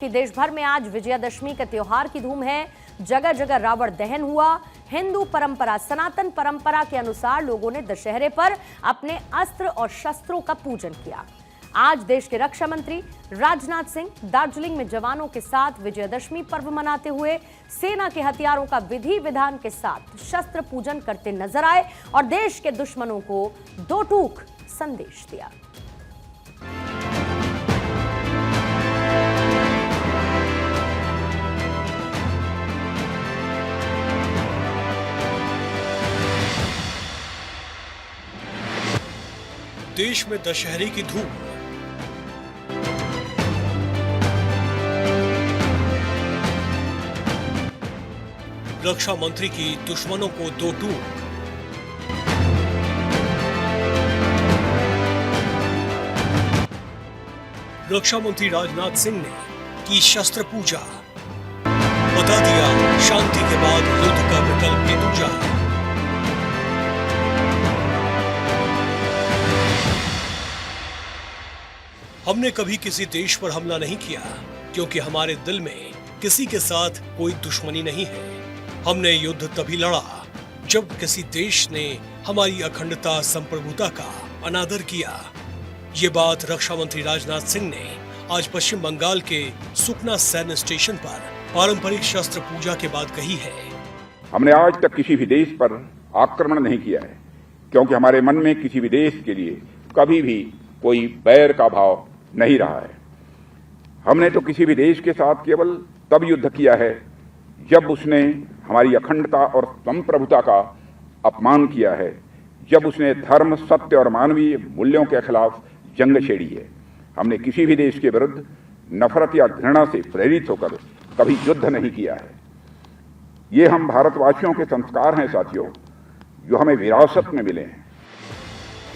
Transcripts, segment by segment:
कि देश भर में आज विजयादशमी के त्योहार की धूम है। जगह जगह रावण दहन हुआ। हिंदू परंपरा, सनातन परंपरा के अनुसार लोगों ने दशहरे पर अपने अस्त्र और शस्त्रों का पूजन किया। आज देश के रक्षा मंत्री राजनाथ सिंह दार्जिलिंग में जवानों के साथ विजयादशमी पर्व मनाते हुए सेना के हथियारों का विधि विधान के साथ शस्त्र पूजन करते नजर आए और देश के दुश्मनों को दो टूक संदेश दिया। देश में दशहरे की धूम। रक्षा मंत्री की दुश्मनों को दो टूक। रक्षा मंत्री राजनाथ सिंह ने की शस्त्र पूजा, बता दिया शांति के बाद युद्ध का विकल्प भी दूजा। हमने कभी किसी देश पर हमला नहीं किया क्योंकि हमारे दिल में किसी के साथ कोई दुश्मनी नहीं है। हमने युद्ध तभी लड़ा जब किसी देश ने हमारी अखंडता, संप्रभुता का अनादर किया। ये बात रक्षा मंत्री राजनाथ सिंह ने आज पश्चिम बंगाल के सुकना सैन्य स्टेशन पर पारंपरिक शस्त्र पूजा के बाद कही है। हमने आज तक किसी भी देश पर आक्रमण नहीं किया है क्योंकि हमारे मन में किसी भी देश के लिए कभी भी कोई बैर का भाव नहीं रहा है। हमने तो किसी भी देश के साथ केवल तब युद्ध किया है जब उसने हमारी अखंडता और संप्रभुता का अपमान किया है, जब उसने धर्म, सत्य और मानवीय मूल्यों के खिलाफ जंग छेड़ी है। हमने किसी भी देश के विरुद्ध नफरत या घृणा से प्रेरित होकर कभी युद्ध नहीं किया है। ये हम भारतवासियों के संस्कार हैं साथियों, जो हमें विरासत में मिले हैं।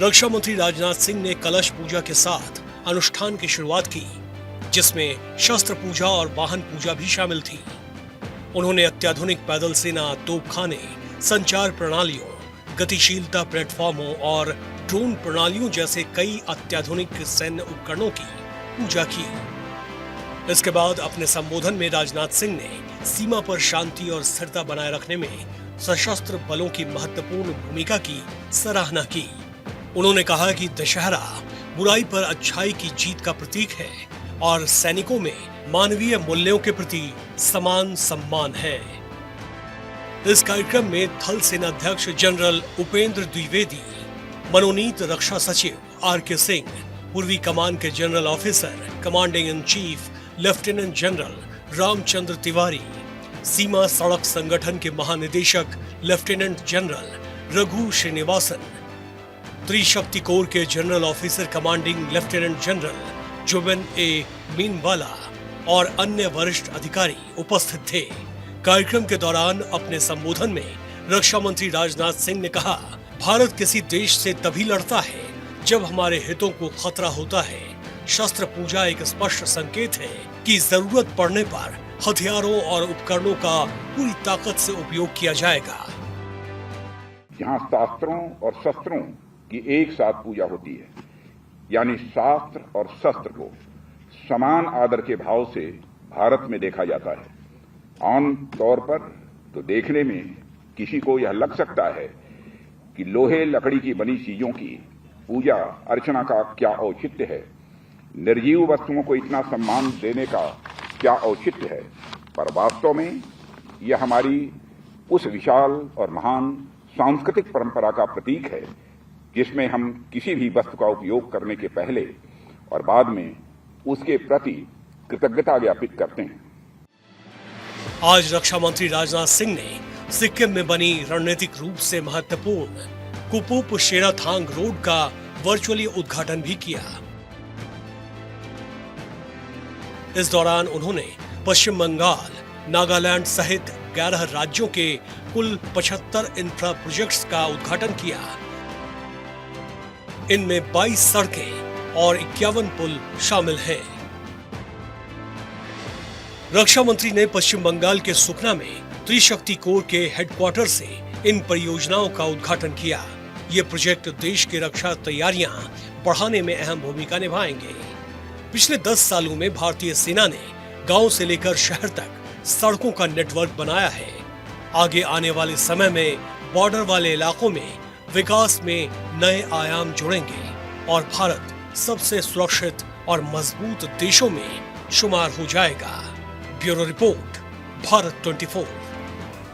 रक्षा मंत्री राजनाथ सिंह ने कलश पूजा के साथ अनुष्ठान की शुरुआत की, जिसमें शस्त्र पूजा और वाहन पूजा भी शामिल थी। उन्होंने अत्याधुनिक पैदल सेना, तोपखाने, संचार प्रणालियों, गतिशीलता प्लेटफॉर्मों और ड्रोन प्रणालियों जैसे कई अत्याधुनिक सैन्य उपकरणों की पूजा की। इसके बाद अपने संबोधन में राजनाथ सिंह ने सीमा पर शांति और स्थिरता बनाए रखने में सशस्त्र बलों की महत्वपूर्ण भूमिका की सराहना की। उन्होंने कहा कि दशहरा बुराई पर अच्छाई की जीत का प्रतीक है और सैनिकों में मानवीय मूल्यों के प्रति समान सम्मान है। इस कार्यक्रम में थल सेनाध्यक्ष जनरल उपेंद्र द्विवेदी, मनोनीत रक्षा सचिव आर.के. सिंह, पूर्वी कमान के general officer commanding in chief lieutenant general Ramchandra Tiwari, सीमा सड़क संगठन के महानिदेशक lieutenant general Raghu Srinivasan, Trishakti corps के general officer commanding lieutenant general Zubin A Minwalla और अन्य वरिष्ठ अधिकारी उपस्थित थे। कार्यक्रम के दौरान अपने संबोधन में रक्षा मंत्री राजनाथ सिंह ने कहा, भारत किसी देश से तभी लड़ता है जब हमारे हितों को खतरा होता है। शस्त्र पूजा एक स्पष्ट संकेत है कि जरूरत पड़ने पर हथियारों और उपकरणों का पूरी ताकत से उपयोग किया जाएगा। जहां शास्त्रों और शस्त्रों की एक साथ पूजा होती है, यानी शास्त्र और शस्त्र को समान आदर के भाव से भारत में देखा जाता है। आम तौर पर तो देखने में किसी को यह लग सकता है कि लोहे लकड़ी की बनी चीजों की पूजा अर्चना का क्या औचित्य है, निर्जीव वस्तुओं को इतना सम्मान देने का क्या औचित्य है, पर वास्तव में यह हमारी उस विशाल और महान सांस्कृतिक परंपरा का प्रतीक है जिसमें हम किसी भी वस्तु का उपयोग करने के पहले और बाद में उसके प्रति कृतज्ञता ज्ञापित करते हैं। आज रक्षा मंत्री राजनाथ सिंह ने सिक्किम में बनी रणनीतिक रूप से महत्वपूर्ण कुपुप शेराथांग रोड का वर्चुअली उद्घाटन भी किया। इस दौरान उन्होंने पश्चिम बंगाल, नागालैंड सहित 11 राज्यों के कुल 75 इंफ्रा प्रोजेक्ट्स का उद्घाटन किया। इनमें 22 सड़कें और 51 पुल शामिल हैं। रक्षा मंत्री ने पश्चिम बंगाल के सुकना में त्रिशक्ति कोर के हेडक्वार्टर से इन परियोजनाओं का उद्घाटन किया। ये प्रोजेक्ट देश की रक्षा तैयारियां बढ़ाने में अहम भूमिका निभाएंगे। पिछले 10 सालों में भारतीय सेना ने गांव से लेकर शहर तक सड़कों का नेटवर्क बनाया है। आगे आने वाले समय में बॉर्डर वाले इलाकों में विकास में नए आयाम जुड़ेंगे और भारत सबसे सुरक्षित और मजबूत देशों में शुमार हो जाएगा। Bureau report, Bharat 24।